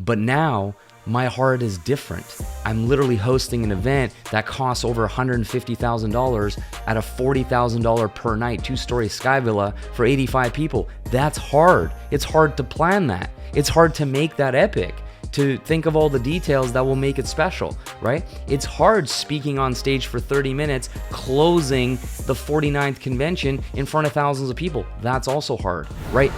But now my heart is different. I'm literally hosting an event that costs over $150,000 at a $40,000 per night, two-story sky villa for 85 people. That's hard. It's hard to plan that. It's hard to make that epic, to think of all the details that will make it special, right? It's hard speaking on stage for 30 minutes, closing the 49th convention in front of thousands of people. That's also hard, right?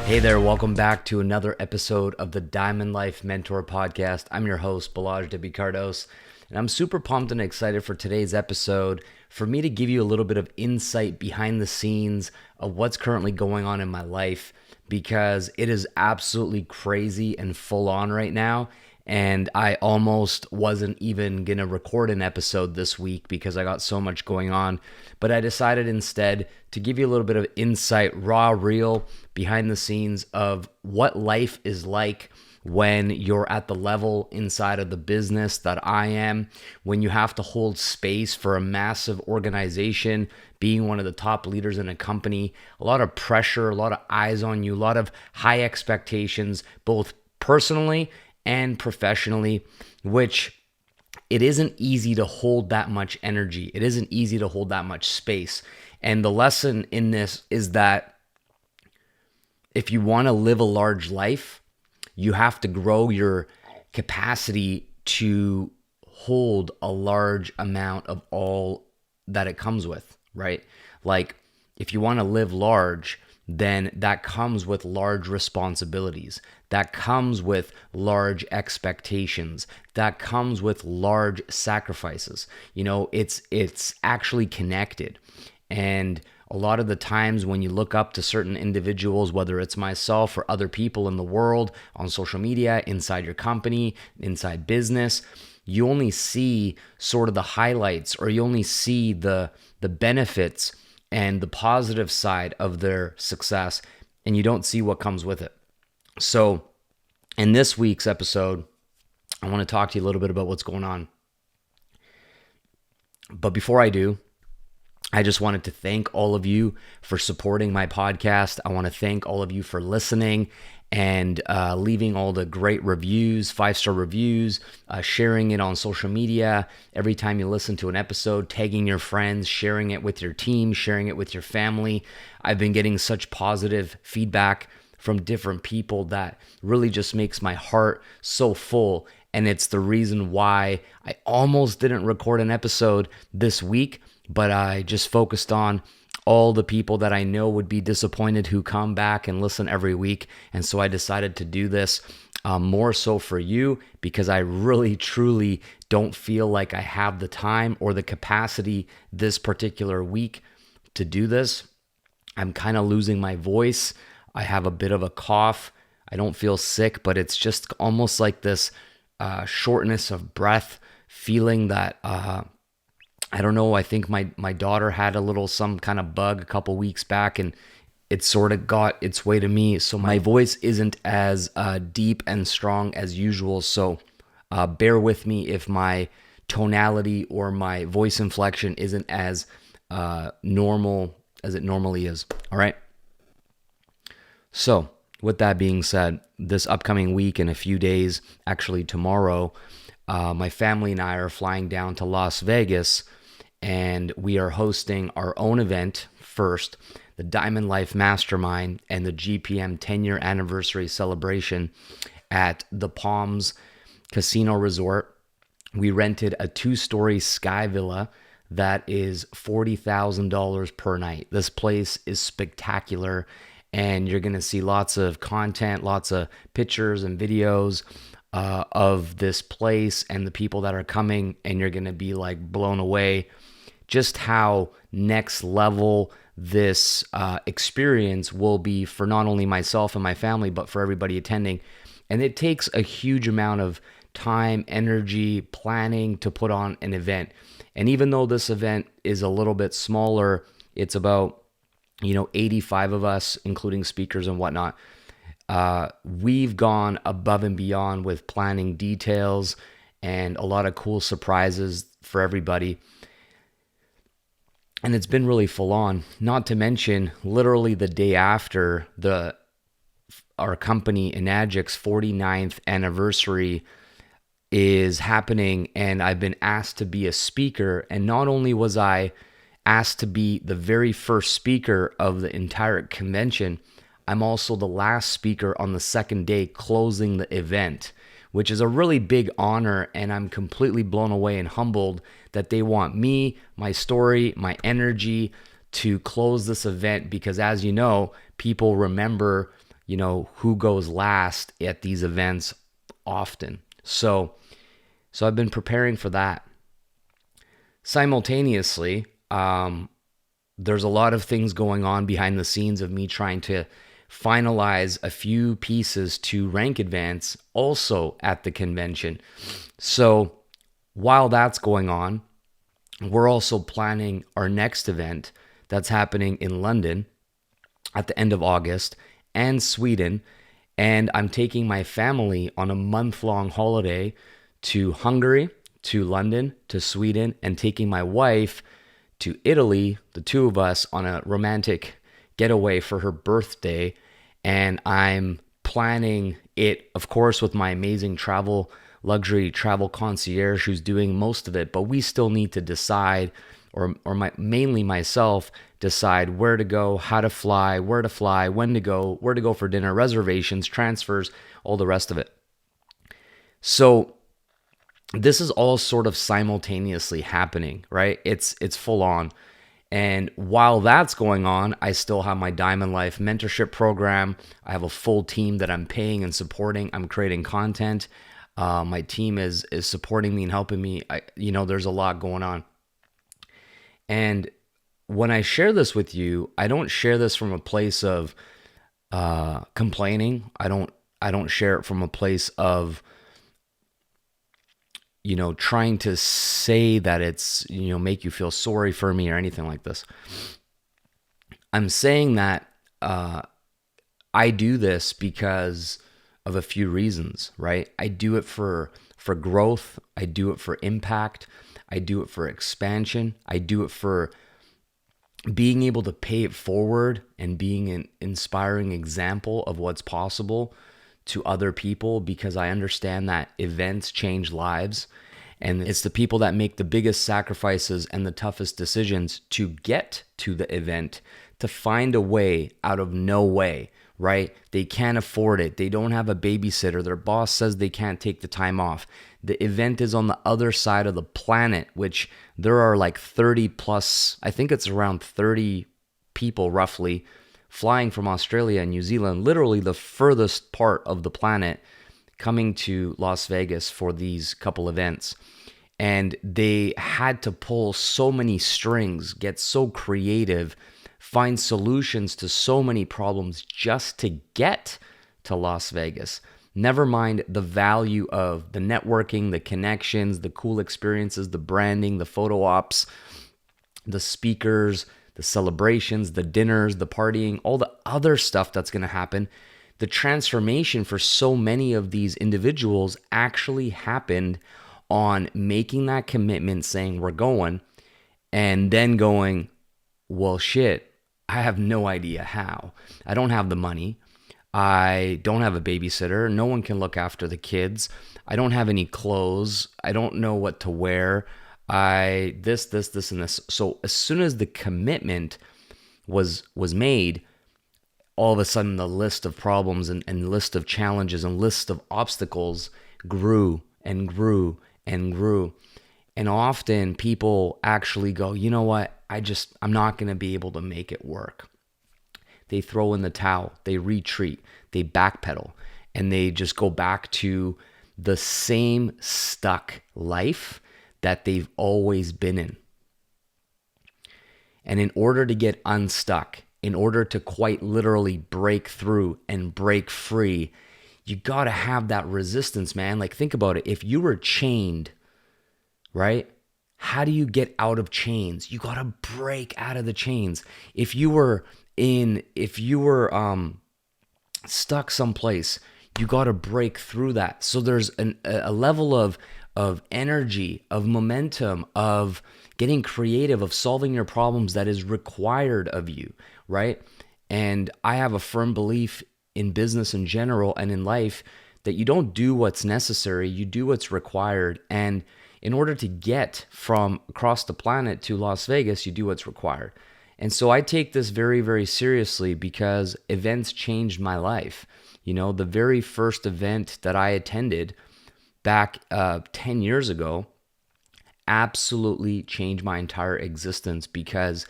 Hey there, welcome back to another episode of the Diamond Life Mentor Podcast. I'm your host, Balazs Kardos, and I'm super pumped and excited for today's episode for me to give you a little bit of insight behind the scenes of what's currently going on in my life, because it is absolutely crazy and full on right now. And I almost wasn't even going to record an episode this week because I got so much going on. But I decided instead to give you a little bit of insight, raw, real, behind the scenes of what life is like when you're at the level inside of the business that I am, when you have to hold space for a massive organization, being one of the top leaders in a company, a lot of pressure, a lot of eyes on you, a lot of high expectations, both personally and professionally, which it isn't easy to hold that much energy. It isn't easy to hold that much space. And the lesson in this is that if you want to live a large life, you have to grow your capacity to hold a large amount of all that it comes with, right? Like if you want to live large, then that comes with large responsibilities. That comes with large expectations. That comes with large sacrifices. You know, it's actually connected. And a lot of the times when you look up to certain individuals, whether it's myself or other people in the world, on social media, inside your company, inside business, you only see sort of the highlights, or you only see the benefits and the positive side of their success, and you don't see what comes with it. So in this week's episode, I want to talk to you a little bit about what's going on. But before I do, I just wanted to thank all of you for supporting my podcast. I want to thank all of you for listening and leaving all the great reviews, 5-star reviews, sharing it on social media. Every time you listen to an episode, tagging your friends, sharing it with your team, sharing it with your family. I've been getting such positive feedback from different people that really just makes my heart so full. And it's the reason why I almost didn't record an episode this week, but I just focused on all the people that I know would be disappointed who come back and listen every week. And so I decided to do this more so for you, because I really, truly don't feel like I have the time or the capacity this particular week to do this. I'm kind of losing my voice. I have a bit of a cough. I don't feel sick, but it's just almost like this shortness of breath, feeling that I don't know, I think my daughter had some kind of bug a couple weeks back, and it sort of got its way to me. So my voice isn't as deep and strong as usual. So bear with me if my tonality or my voice inflection isn't as normal as it normally is. All right. So with that being said, this upcoming week in a few days, actually tomorrow, my family and I are flying down to Las Vegas, and we are hosting our own event first, the Diamond Life Mastermind and the GPM 10-year anniversary celebration at the Palms Casino Resort. We rented a 2-story sky villa that is $40,000 per night. This place is spectacular, and you're going to see lots of content, lots of pictures and videos of this place and the people that are coming, and you're going to be like blown away just how next level this experience will be for not only myself and my family, but for everybody attending. And it takes a huge amount of time, energy, planning to put on an event. And even though this event is a little bit smaller, it's about 85 of us, including speakers and whatnot. We've gone above and beyond with planning details and a lot of cool surprises for everybody. And it's been really full on. Not to mention, literally the day after our company Enagic's 49th anniversary is happening, and I've been asked to be a speaker. And not only was I asked to be the very first speaker of the entire convention, I'm also the last speaker on the second day closing the event, which is a really big honor. And I'm completely blown away and humbled that they want me, my story, my energy to close this event, because as you know, people remember, who goes last at these events often. So I've been preparing for that. Simultaneously, there's a lot of things going on behind the scenes of me trying to finalize a few pieces to rank advance also at the convention. So while that's going on, we're also planning our next event that's happening in London at the end of August and Sweden. And I'm taking my family on a month-long holiday to Hungary, to London, to Sweden, and taking my wife to Italy, the two of us, on a romantic getaway for her birthday. And I'm planning it, of course, with my amazing luxury travel concierge who's doing most of it, but we still need to decide, mainly myself, decide where to go, how to fly, where to fly, when to go, where to go for dinner, reservations, transfers, all the rest of it. So this is all sort of simultaneously happening, right? It's full on. And while that's going on, I still have my Diamond Life mentorship program. I have a full team that I'm paying and supporting. I'm creating content. My team is supporting me and helping me. There's a lot going on. And when I share this with you, I don't share this from a place of complaining. I don't share it from a place of trying to say that it's, make you feel sorry for me or anything like this. I'm saying that I do this because of a few reasons, right? I do it for growth. I do it for impact. I do it for expansion. I do it for being able to pay it forward and being an inspiring example of what's possible to other people, because I understand that events change lives, and it's the people that make the biggest sacrifices and the toughest decisions to get to the event, to find a way out of no way, right? They can't afford it. They don't have a babysitter. Their boss says they can't take the time off. The event is on the other side of the planet, which there are like 30 plus, I think it's around 30 people roughly flying from Australia and New Zealand, literally the furthest part of the planet, coming to Las Vegas for these couple events. And they had to pull so many strings, get so creative, find solutions to so many problems just to get to Las Vegas. Never mind the value of the networking, the connections, the cool experiences, the branding, the photo ops, the speakers, the celebrations, the dinners, the partying, all the other stuff that's going to happen. The transformation for so many of these individuals actually happened on making that commitment, saying we're going, and then going, well, shit, I have no idea how. I don't have the money. I don't have a babysitter. No one can look after the kids. I don't have any clothes. I don't know what to wear. This, and this. So as soon as the commitment was made, all of a sudden the list of problems and list of challenges and list of obstacles grew and grew and grew. And often people actually go, you know what? I'm not going to be able to make it work. They throw in the towel, they retreat, they backpedal, and they just go back to the same stuck life that they've always been in. And in order to get unstuck, in order to quite literally break through and break free, you got to have that resistance, man. Like, think about it. If you were chained, right? How do you get out of chains? You got to break out of the chains. If you were stuck someplace, you got to break through that. So there's a level of energy, of momentum, of getting creative, of solving your problems that is required of you, right? And I have a firm belief in business in general and in life that you don't do what's necessary, you do what's required. And in order to get from across the planet to Las Vegas, you do what's required. And so I take this very, very seriously because events changed my life. You know, the very first event that I attended back 10 years ago absolutely changed my entire existence, because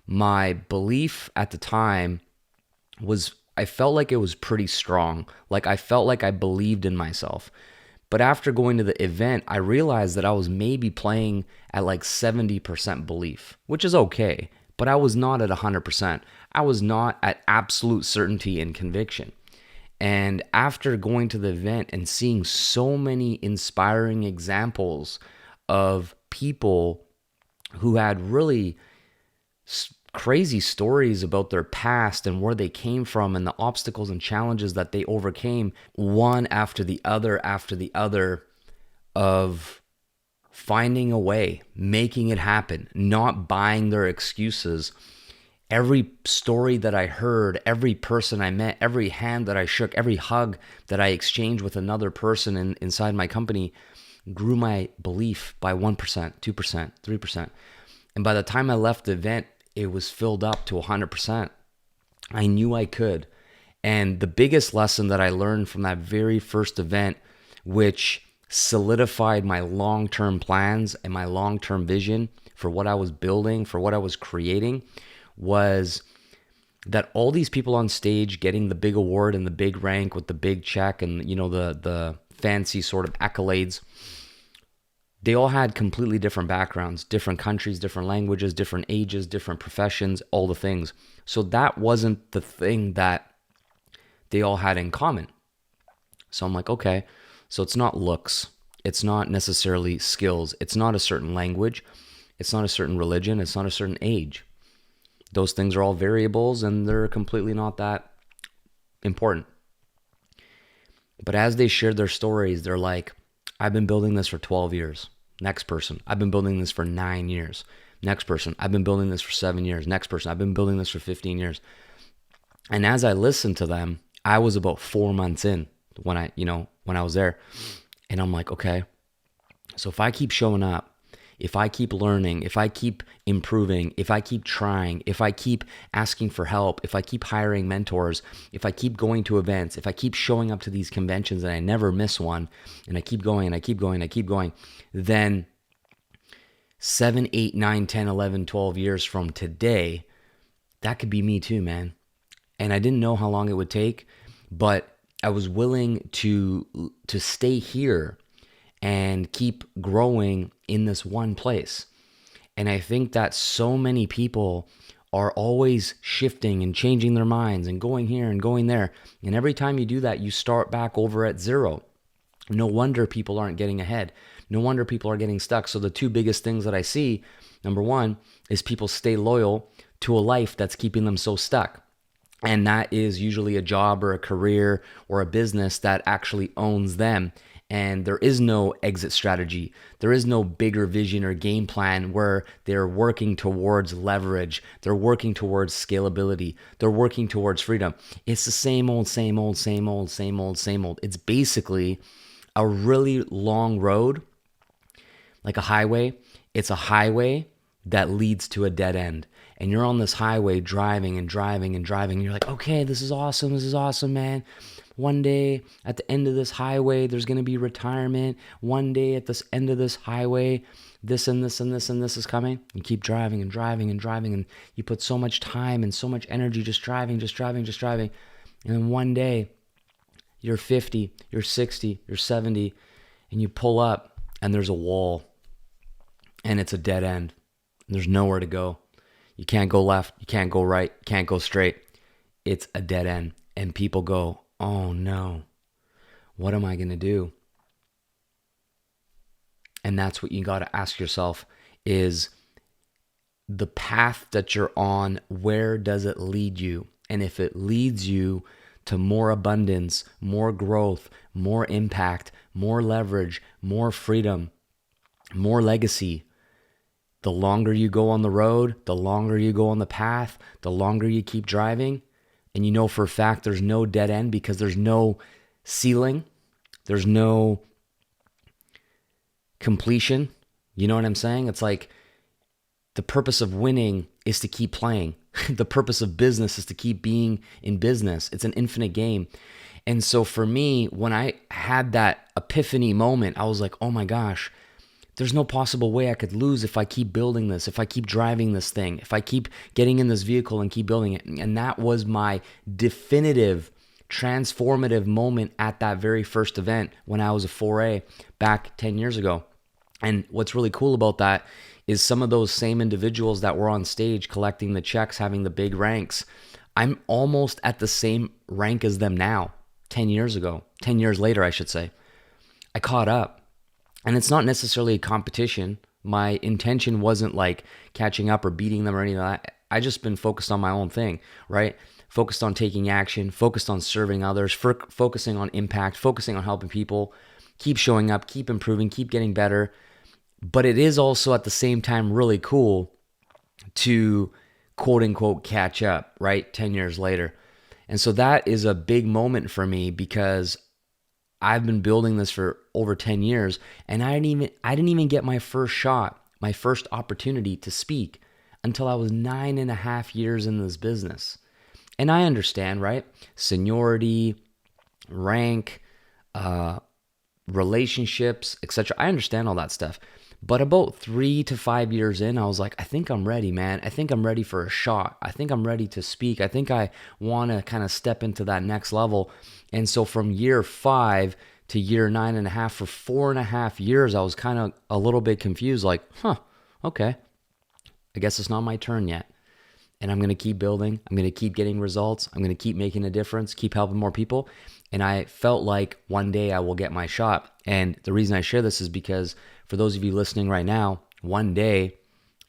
my belief at the time was, I felt like it was pretty strong. Like I felt like I believed in myself. But after going to the event, I realized that I was maybe playing at like 70% belief, which is okay, but I was not at 100%. I was not at absolute certainty and conviction. And after going to the event and seeing so many inspiring examples of people who had really crazy stories about their past and where they came from and the obstacles and challenges that they overcame, one after the other, of finding a way, making it happen, not buying their excuses. Every story that I heard, every person I met, every hand that I shook, every hug that I exchanged with another person inside my company grew my belief by 1%, 2%, 3%. And by the time I left the event, it was filled up to 100%. I knew I could. And the biggest lesson that I learned from that very first event, which solidified my long-term plans and my long-term vision for what I was building, for what I was creating, was that all these people on stage getting the big award and the big rank with the big check and, you know, the fancy sort of accolades, they all had completely different backgrounds, different countries, different languages, different ages, different professions, all the things. So that wasn't the thing that they all had in common. So I'm like, okay, so it's not looks. It's not necessarily skills. It's not a certain language. It's not a certain religion. It's not a certain age. Those things are all variables and they're completely not that important. But as they shared their stories, they're like, I've been building this for 12 years. Next person, I've been building this for 9 years. Next person, I've been building this for 7 years. Next person, I've been building this for 15 years. And as I listened to them, I was about 4 months in when I was there. And I'm like, okay, so if I keep showing up, if I keep learning, if I keep improving, if I keep trying, if I keep asking for help, if I keep hiring mentors, if I keep going to events, if I keep showing up to these conventions and I never miss one, and I keep going and I keep going and I keep going, then 7, 8, 9, 10, 11, 12 years from today, that could be me too, man. And I didn't know how long it would take, but I was willing to stay here and keep growing in this one place. And I think that so many people are always shifting and changing their minds and going here and going there. And every time you do that, you start back over at zero. No wonder people aren't getting ahead. No wonder people are getting stuck. So the two biggest things that I see, number one, is people stay loyal to a life that's keeping them so stuck. And that is usually a job or a career or a business that actually owns them. And there is no exit strategy. There is no bigger vision or game plan where they're working towards leverage. They're working towards scalability. They're working towards freedom. It's the same old, same old, same old, same old, same old. It's basically a really long road, like a highway. It's a highway that leads to a dead end. And you're on this highway driving and driving and driving. And you're like, okay, this is awesome. This is awesome, man. One day at the end of this highway, there's going to be retirement. One day at this end of this highway, this and this and this and this is coming. You keep driving and driving and driving, and you put so much time and so much energy just driving, just driving, just driving. And then one day you're 50, you're 60, you're 70, and you pull up and there's a wall and it's a dead end. There's nowhere to go. You can't go left, you can't go right, you can't go straight. It's a dead end. And people go, oh no, what am I going to do? And that's what you got to ask yourself is the path that you're on, where does it lead you? And if it leads you to more abundance, more growth, more impact, more leverage, more freedom, more legacy. The longer you go on the road, the longer you go on the path, the longer you keep driving, and you know for a fact there's no dead end because there's no ceiling, there's no completion. You know what I'm saying? It's like the purpose of winning is to keep playing. The purpose of business is to keep being in business. It's an infinite game. And so for me, when I had that epiphany moment, I was like, oh my gosh, there's no possible way I could lose if I keep building this, if I keep driving this thing, if I keep getting in this vehicle and keep building it. And that was my definitive, transformative moment at that very first event when I was a 4A back 10 years ago. And what's really cool about that is some of those same individuals that were on stage collecting the checks, having the big ranks, I'm almost at the same rank as them now, 10 years ago, 10 years later, I should say. I caught up. And it's not necessarily a competition. My intention wasn't like catching up or beating them or anything like that. I just been focused on my own thing, right? Focused on taking action, focused on serving others, focusing on impact, focusing on helping people, keep showing up, keep improving, keep getting better. But it is also at the same time really cool to quote unquote catch up, right? 10 years later. And so that is a big moment for me because I've been building this for over 10 years and I didn't even get my first shot, my first opportunity to speak until I was 9.5 years in this business. And I understand, right? Seniority, rank, relationships, etc. I understand all that stuff. But about 3 to 5 years in, I was like, I think I'm ready, man. I think I'm ready for a shot. I think I'm ready to speak. I think I want to kind of step into that next level. And so from year 5 to year 9.5, for 4.5 years, I was kind of a little bit confused, like, okay, I guess it's not my turn yet. And I'm going to keep building. I'm going to keep getting results. I'm going to keep making a difference, keep helping more people. And I felt like one day I will get my shot. And the reason I share this is because for those of you listening right now, one day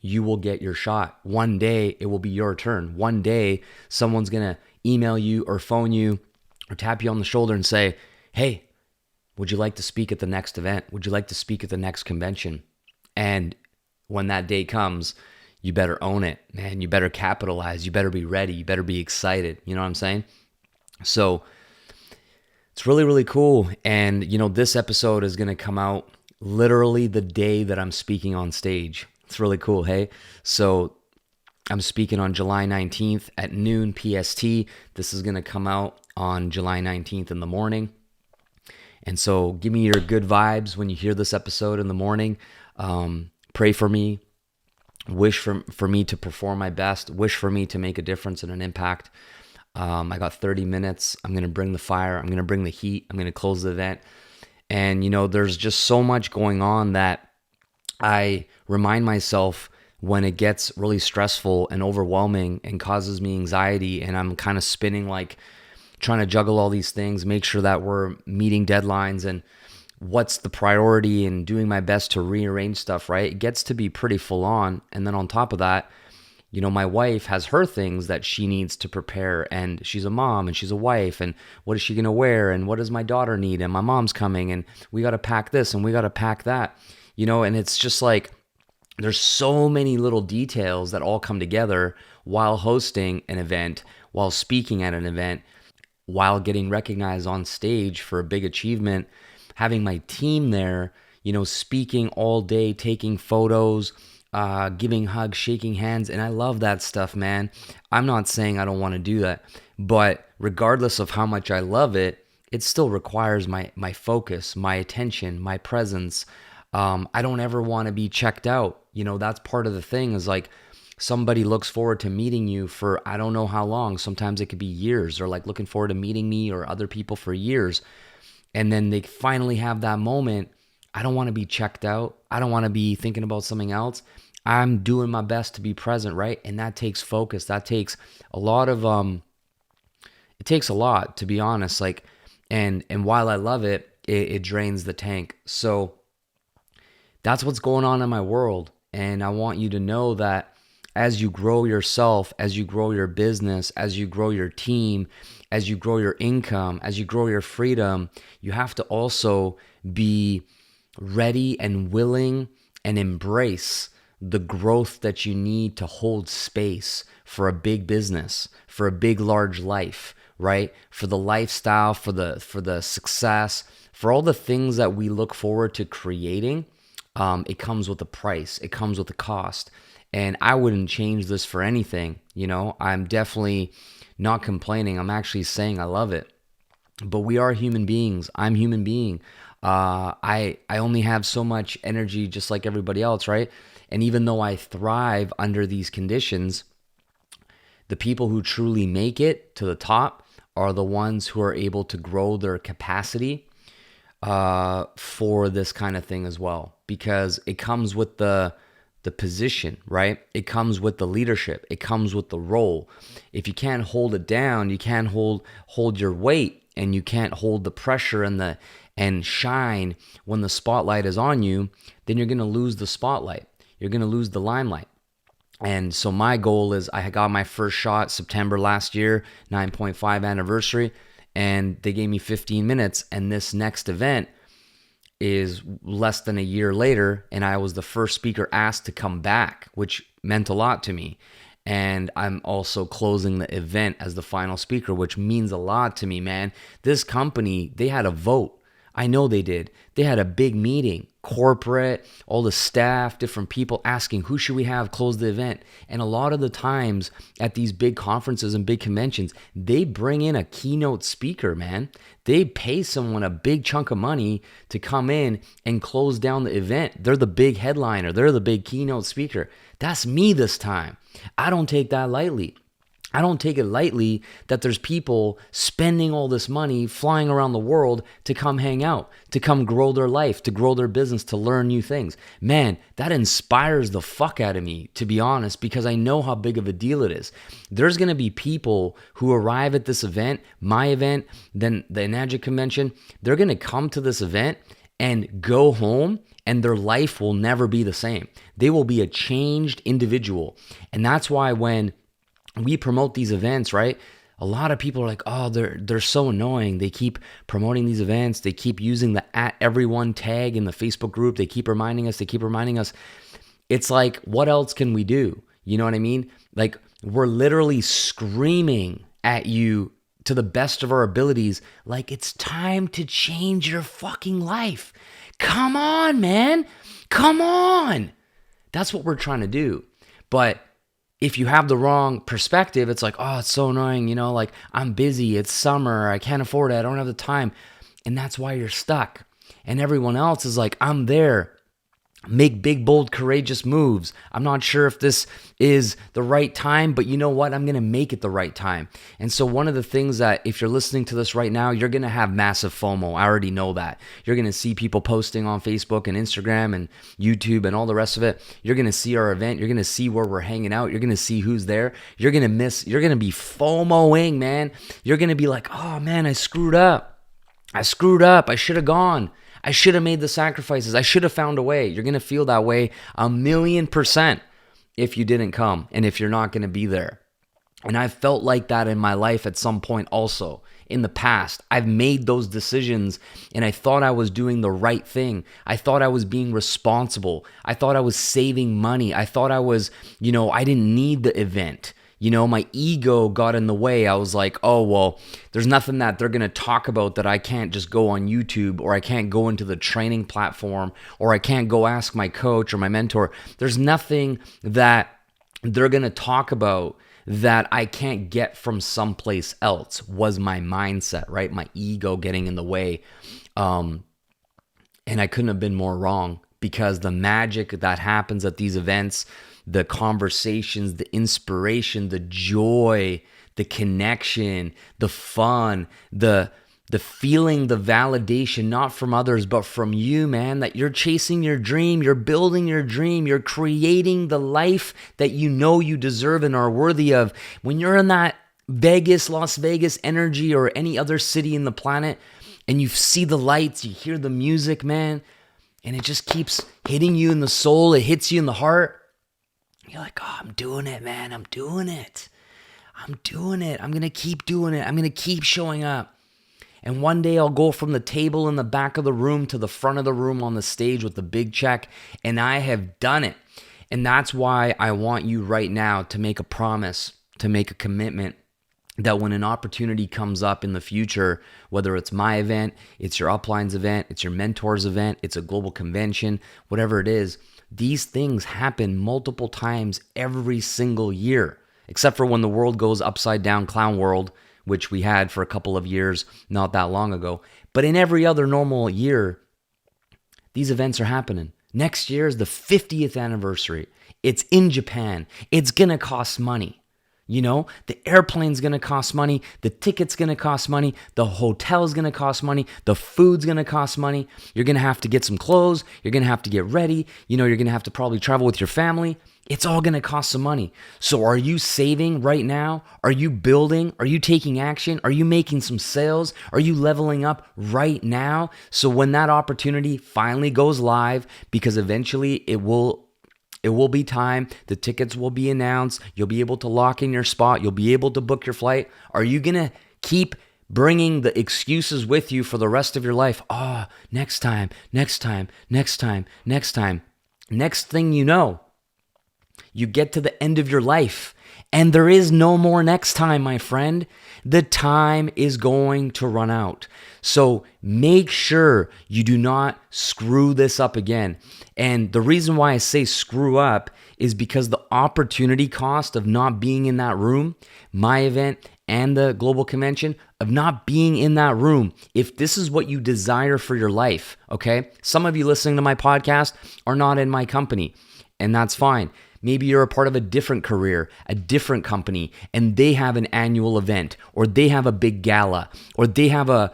you will get your shot. One day it will be your turn. One day someone's going to email you or phone you or tap you on the shoulder and say, hey, would you like to speak at the next event? Would you like to speak at the next convention? And when that day comes, you better own it, man. You better capitalize. You better be ready. You better be excited. You know what I'm saying? So it's really, really cool. And, this episode is going to come out literally the day that I'm speaking on stage. It's really cool, hey? So I'm speaking on July 19th at noon PST. This is going to come out on July 19th in the morning. And so give me your good vibes when you hear this episode in the morning. Pray for me. Wish for me to perform my best. Wish for me to make a difference and an impact. I got 30 minutes. I'm going to bring the fire. I'm going to bring the heat. I'm going to close the event. And, there's just so much going on that I remind myself when it gets really stressful and overwhelming and causes me anxiety and I'm kind of spinning, like trying to juggle all these things, make sure that we're meeting deadlines and what's the priority and doing my best to rearrange stuff, right? It gets to be pretty full on. And then on top of that, my wife has her things that she needs to prepare, and she's a mom and she's a wife, and what is she going to wear, and what does my daughter need, and my mom's coming, and we got to pack this and we got to pack that, and it's just like there's so many little details that all come together while hosting an event, while speaking at an event, while getting recognized on stage for a big achievement, having my team there, speaking all day, taking photos, giving hugs, shaking hands. And I love that stuff, man. I'm not saying I don't want to do that, but regardless of how much I love it, it still requires my focus, my attention, my presence. I don't ever want to be checked out. That's part of the thing is like somebody looks forward to meeting you for, I don't know how long. Sometimes it could be years, or like looking forward to meeting me or other people for years. And then they finally have that moment. I don't want to be checked out. I don't want to be thinking about something else. I'm doing my best to be present, right? And that takes focus. That takes a lot of, it takes a lot, to be honest. Like, and while I love it, it drains the tank. So that's what's going on in my world. And I want you to know that as you grow yourself, as you grow your business, as you grow your team, as you grow your income, as you grow your freedom, you have to also be ready and willing and embrace the growth that you need to hold space for a big business, for a big, large life, right? For the lifestyle, for the success, for all the things that we look forward to creating. It comes with a price. It comes with a cost. And I wouldn't change this for anything. I'm definitely not complaining. I'm actually saying I love it. But we are human beings. I'm human being. I only have so much energy just like everybody else, right? And even though I thrive under these conditions, the people who truly make it to the top are the ones who are able to grow their capacity for this kind of thing as well, because it comes with the position, right? It comes with the leadership. It comes with the role. If you can't hold it down, you can't hold your weight, and you can't hold the pressure and shine when the spotlight is on you, then you're going to lose the spotlight. You're going to lose the limelight. And so my goal is, I got my first shot September last year, 9.5 anniversary, and they gave me 15 minutes. And this next event is less than a year later, and I was the first speaker asked to come back, which meant a lot to me. And I'm also closing the event as the final speaker, which means a lot to me, man. This company, they had a vote. I know they did. They had a big meeting, corporate, all the staff, different people asking, who should we have close the event? And a lot of the times at these big conferences and big conventions, they bring in a keynote speaker, man. They pay someone a big chunk of money to come in and close down the event. They're the big headliner. They're the big keynote speaker. That's me this time. I don't take that lightly. I don't take it lightly that there's people spending all this money flying around the world to come hang out, to come grow their life, to grow their business, to learn new things. Man, that inspires the fuck out of me, to be honest, because I know how big of a deal it is. There's going to be people who arrive at this event, my event, then the Enagic convention. They're going to come to this event and go home, and their life will never be the same. They will be a changed individual. And that's why when we promote these events, right? A lot of people are like, oh, they're so annoying. They keep promoting these events. They keep using the @everyone tag in the Facebook group. They keep reminding us. It's like, what else can we do? You know what I mean? Like, we're literally screaming at you to the best of our abilities, like, it's time to change your fucking life. Come on, man. Come on. That's what we're trying to do. But if you have the wrong perspective, it's like, oh, it's so annoying, like, I'm busy, it's summer, I can't afford it, I don't have the time. And that's why you're stuck. And everyone else is like, I'm there. Make big, bold, courageous moves. I'm not sure if this is the right time, but you know what? I'm going to make it the right time. And so one of the things that, if you're listening to this right now, you're going to have massive FOMO. I already know that. You're going to see people posting on Facebook and Instagram and YouTube and all the rest of it. You're going to see our event. You're going to see where we're hanging out. You're going to see who's there. You're going to be FOMOing, man. You're going to be like, oh man, I screwed up. I should have gone. I should have made the sacrifices. I should have found a way. You're going to feel that way 1,000,000% if you didn't come and if you're not going to be there. And I've felt like that in my life at some point also. In the past, I've made those decisions and I thought I was doing the right thing. I thought I was being responsible. I thought I was saving money. I thought I was, I didn't need the event. My ego got in the way. I was like, oh, well, there's nothing that they're going to talk about that I can't just go on YouTube, or I can't go into the training platform, or I can't go ask my coach or my mentor. There's nothing that they're going to talk about that I can't get from someplace else, was my mindset, right? My ego getting in the way. And I couldn't have been more wrong, because the magic that happens at these events, the conversations, the inspiration, the joy, the connection, the fun, the feeling, the validation, not from others, but from you, man, that you're chasing your dream, you're building your dream, you're creating the life that you know you deserve and are worthy of. When you're in that Las Vegas energy, or any other city in the planet, and you see the lights, you hear the music, man, and it just keeps hitting you in the soul, it hits you in the heart. You're like, oh, I'm doing it, man. I'm doing it. I'm doing it. I'm going to keep doing it. I'm going to keep showing up. And one day I'll go from the table in the back of the room to the front of the room on the stage with the big check. And I have done it. And that's why I want you right now to make a promise, to make a commitment that when an opportunity comes up in the future, whether it's my event, it's your uplines event, it's your mentors event, it's a global convention, whatever it is, these things happen multiple times every single year, except for when the world goes upside down clown world, which we had for a couple of years not that long ago. But in every other normal year, these events are happening. Next year is the 50th anniversary. It's in Japan. It's going to cost money. You know, the airplane's going to cost money. The ticket's going to cost money. The hotel's going to cost money. The food's going to cost money. You're going to have to get some clothes. You're going to have to get ready. You know, you're going to have to probably travel with your family. It's all going to cost some money. So are you saving right now? Are you building? Are you taking action? Are you making some sales? Are you leveling up right now? So when that opportunity finally goes live, because eventually it will be time. The tickets will be announced. You'll be able to lock in your spot. You'll be able to book your flight. Are you going to keep bringing the excuses with you for the rest of your life? Oh, next time, next time, next time, next time. Next thing you know, you get to the end of your life and there is no more next time, my friend. The time is going to run out. So make sure you do not screw this up again. And the reason why I say screw up is because the opportunity cost of not being in that room, my event and the global convention, of not being in that room, if this is what you desire for your life, okay? Some of you listening to my podcast are not in my company, and that's fine. Maybe you're a part of a different career, a different company, and they have an annual event, or they have a big gala, or they have a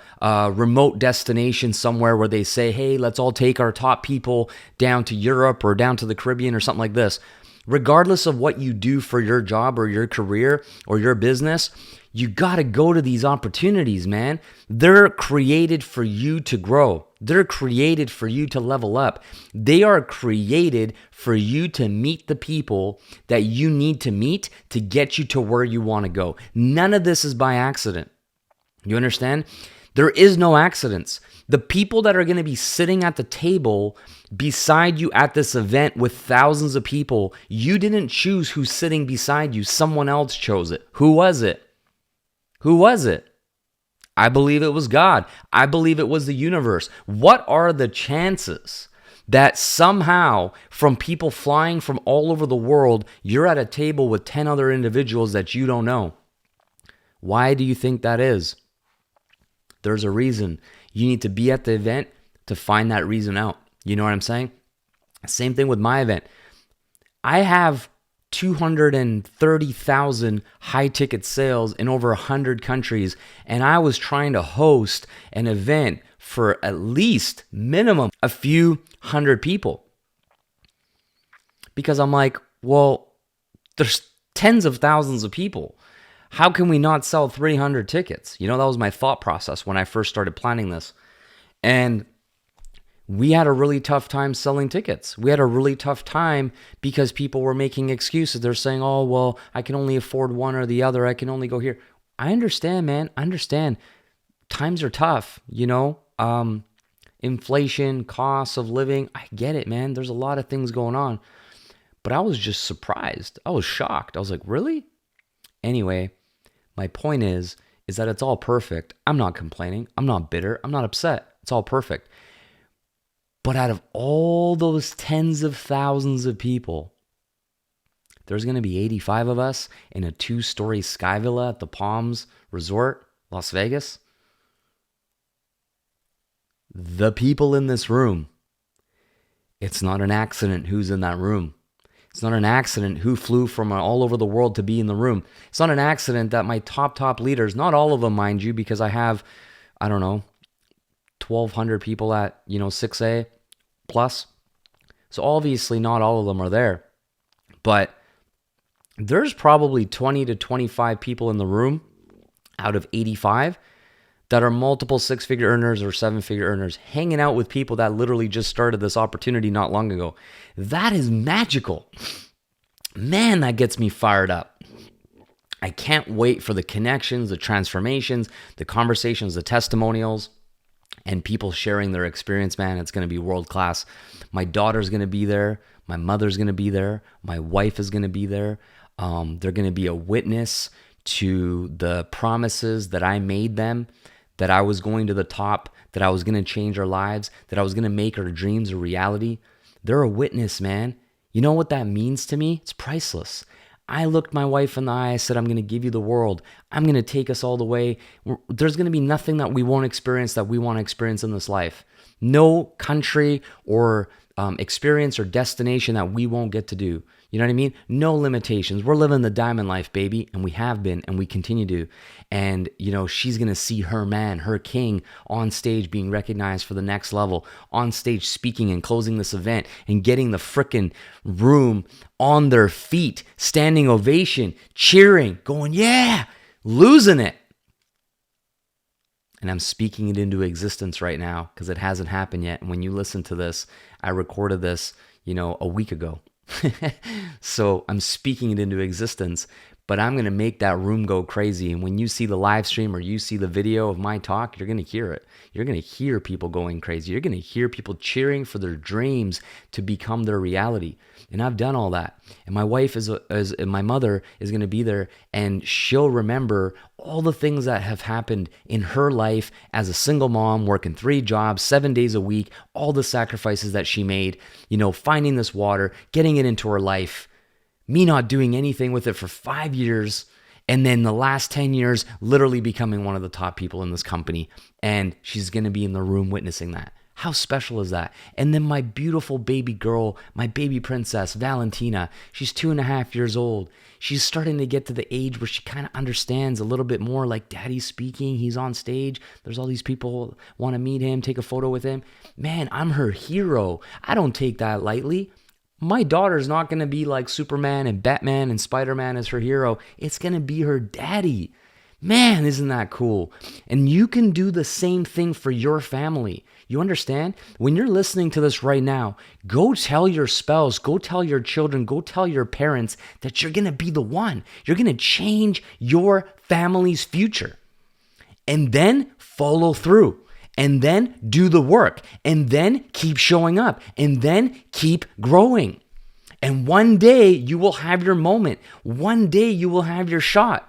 remote destination somewhere where they say, hey, let's all take our top people down to Europe or down to the Caribbean or something like this. Regardless of what you do for your job or your career or your business, you got to go to these opportunities, man. They're created for you to grow. They're created for you to level up. They are created for you to meet the people that you need to meet to get you to where you want to go. None of this is by accident. You understand? There is no accidents. The people that are going to be sitting at the table beside you at this event with thousands of people, you didn't choose who's sitting beside you. Someone else chose it. Who was it? Who was it? I believe it was God. I believe it was the universe. What are the chances that somehow from people flying from all over the world, you're at a table with 10 other individuals that you don't know? Why do you think that is? There's a reason. You need to be at the event to find that reason out. You know what I'm saying? Same thing with my event. I have 230,000 high ticket sales in over 100 countries. And I was trying to host an event for at least minimum a few hundred people. Because I'm like, well, there's tens of thousands of people. How can we not sell 300 tickets? You know, that was my thought process when I first started planning this. And we had a really tough time selling tickets. We had a really tough time because people were making excuses. They're saying, oh, well, I can only afford one or the other. I can only go here. I understand, man. I understand. Times are tough, you know. Inflation, costs of living. I get it, man. There's a lot of things going on. But I was just surprised. I was shocked. I was like, really? Anyway, my point is that it's all perfect. I'm not complaining. I'm not bitter. I'm not upset. It's all perfect. But out of all those tens of thousands of people, there's going to be 85 of us in a 2-story sky villa at the Palms Resort, Las Vegas. The people in this room, it's not an accident who's in that room. It's not an accident who flew from all over the world to be in the room. It's not an accident that my top leaders, not all of them, mind you, because I have, 1,200 people at, 6A plus. So obviously not all of them are there. But there's probably 20 to 25 people in the room out of 85 that are multiple 6-figure earners or 7-figure earners hanging out with people that literally just started this opportunity not long ago. That is magical. Man, that gets me fired up. I can't wait for the connections, the transformations, the conversations, the testimonials, and people sharing their experience, man. It's going to be world class. My daughter's going to be there. My mother's going to be there. My wife is going to be there. They're going to be a witness to the promises that I made them, that I was going to the top, that I was going to change our lives, that I was going to make our dreams a reality. They're a witness, man. You know what that means to me? It's priceless. I looked my wife in the eye. I said, I'm going to give you the world. I'm going to take us all the way. There's going to be nothing that we won't experience that we want to experience in this life. No country or experience or destination that we won't get to do. You know what I mean? No limitations. We're living the diamond life, baby, and we have been, and we continue to. And, you know, she's going to see her man, her king on stage being recognized for the next level, on stage speaking and closing this event and getting the frickin' room on their feet, standing ovation, cheering, going, yeah, losing it. And I'm speaking it into existence right now because it hasn't happened yet. And when you listen to this, I recorded this, a week ago. So I'm speaking it into existence, but I'm going to make that room go crazy. And when you see the live stream or you see the video of my talk, you're going to hear it. You're going to hear people going crazy. You're going to hear people cheering for their dreams to become their reality. And I've done all that. And my wife my mother is going to be there, and she'll remember all the things that have happened in her life as a single mom, working 3 jobs, 7 days a week, all the sacrifices that she made, finding this water, getting it into her life, me not doing anything with it for 5 years, and then the last 10 years, literally becoming one of the top people in this company. And she's going to be in the room witnessing that. How special is that? And then my beautiful baby girl, my baby princess, Valentina, she's 2.5 years old. She's starting to get to the age where she kind of understands a little bit more, like daddy's speaking, he's on stage, there's all these people want to meet him, take a photo with him. Man, I'm her hero. I don't take that lightly. My daughter's not going to be like Superman and Batman and Spider-Man as her hero. It's going to be her daddy. Man, isn't that cool? And you can do the same thing for your family. You understand? When you're listening to this right now, go tell your spouse, go tell your children, go tell your parents that you're going to be the one. You're going to change your family's future. And then follow through. And then do the work. And then keep showing up. And then keep growing. And one day you will have your moment. One day you will have your shot.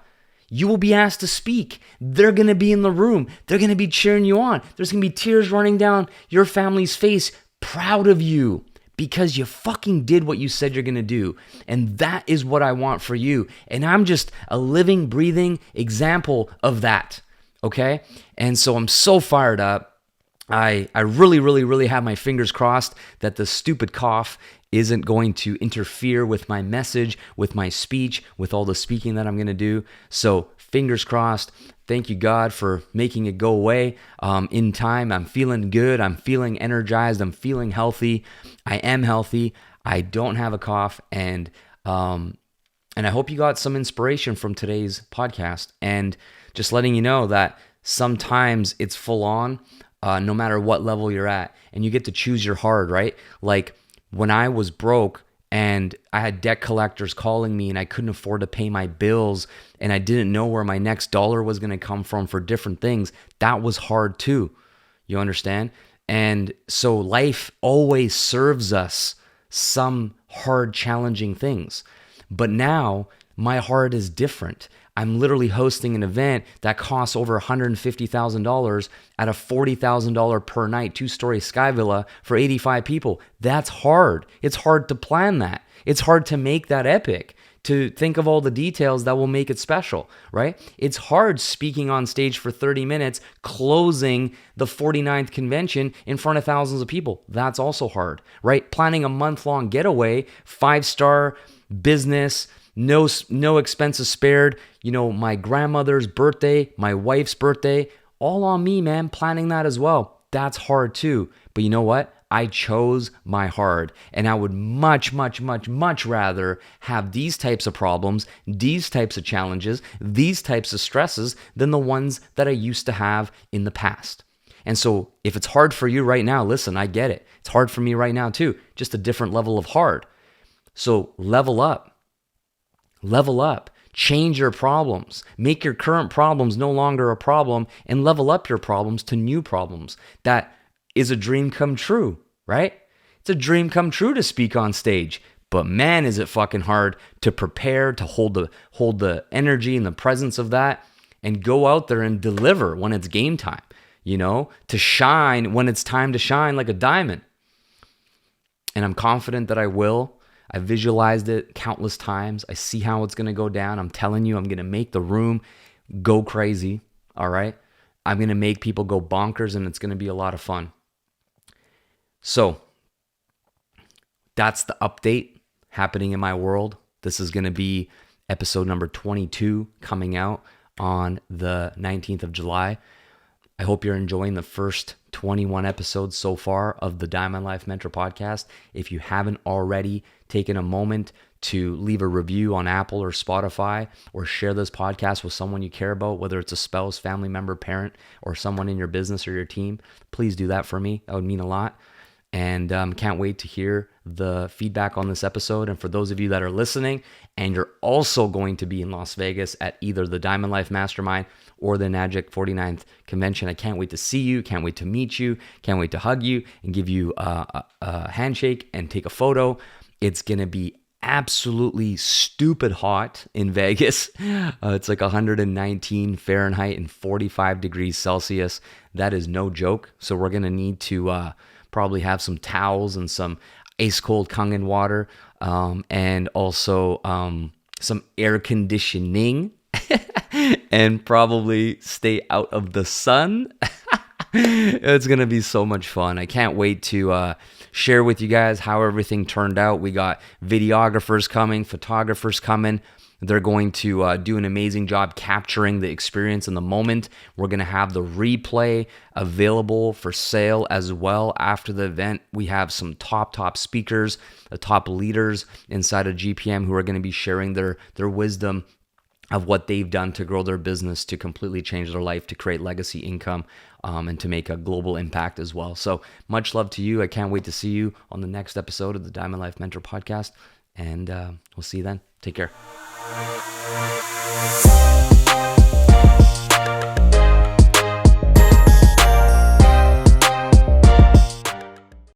You will be asked to speak. They're going to be in the room. They're going to be cheering you on. There's going to be tears running down your family's face, proud of you because you fucking did what you said you're going to do. And that is what I want for you. And I'm just a living, breathing example of that. Okay? And so I'm so fired up. I really, really, really have my fingers crossed that the stupid cough isn't going to interfere with my message, with my speech, with all the speaking that I'm going to do. So fingers crossed. Thank you, God, for making it go away in time. I'm feeling good. I'm feeling energized. I'm feeling healthy. I am healthy. I don't have a cough. And I hope you got some inspiration from today's podcast. And just letting you know that sometimes it's full on, no matter what level you're at. And you get to choose your hard, right? Like, when I was broke and I had debt collectors calling me and I couldn't afford to pay my bills and I didn't know where my next dollar was going to come from for different things, that was hard too. You understand? And so life always serves us some hard, challenging things. But now my heart is different. I'm literally hosting an event that costs over $150,000 at a $40,000 per night, two-story sky villa for 85 people. That's hard. It's hard to plan that. It's hard to make that epic, to think of all the details that will make it special, right? It's hard speaking on stage for 30 minutes, closing the 49th convention in front of thousands of people. That's also hard, right? Planning a month-long getaway, 5-star business, no expenses spared, my grandmother's birthday, my wife's birthday, all on me, man, planning that as well. That's hard too. But you know what? I chose my hard, and I would much, much, much, much rather have these types of problems, these types of challenges, these types of stresses than the ones that I used to have in the past. And so if it's hard for you right now, listen, I get it. It's hard for me right now too, just a different level of hard. So level up. Level up. Change your problems. Make your current problems no longer a problem and level up your problems to new problems. That is a dream come true, right? It's a dream come true to speak on stage. But man, is it fucking hard to prepare, to hold the energy and the presence of that and go out there and deliver when it's game time, to shine when it's time to shine like a diamond. And I'm confident that I will. I visualized it countless times. I see how it's going to go down. I'm telling you, I'm going to make the room go crazy, all right? I'm going to make people go bonkers, and it's going to be a lot of fun. So that's the update happening in my world. This is going to be episode number 22 coming out on the 19th of July. I hope you're enjoying the first 21 episodes so far of the Diamond Life Mentor podcast. If you haven't already taken a moment to leave a review on Apple or Spotify, or share this podcast with someone you care about, whether it's a spouse, family member, parent, or someone in your business or your team, please do that for me. That would mean a lot. And can't wait to hear the feedback on this episode. And for those of you that are listening and you're also going to be in Las Vegas at either the Diamond Life Mastermind or the Enagic 49th convention, I can't wait to see you, can't wait to meet you, can't wait to hug you and give you a handshake and take a photo. It's going to be absolutely stupid hot in Vegas. It's like 119 Fahrenheit and 45 degrees Celsius. That is no joke. So we're going to need to probably have some towels and some ice cold Kangen water, and also some air conditioning and probably stay out of the sun. It's going to be so much fun. I can't wait to share with you guys how everything turned out. We got videographers coming, photographers coming. They're going to do an amazing job capturing the experience in the moment. We're going to have the replay available for sale as well after the event. We have some top speakers, top leaders inside of GPM who are going to be sharing their wisdom of what they've done to grow their business, to completely change their life, to create legacy income, and to make a global impact as well. So much love to you. I can't wait to see you on the next episode of the Diamond Life Mentor podcast. And we'll see you then. Take care.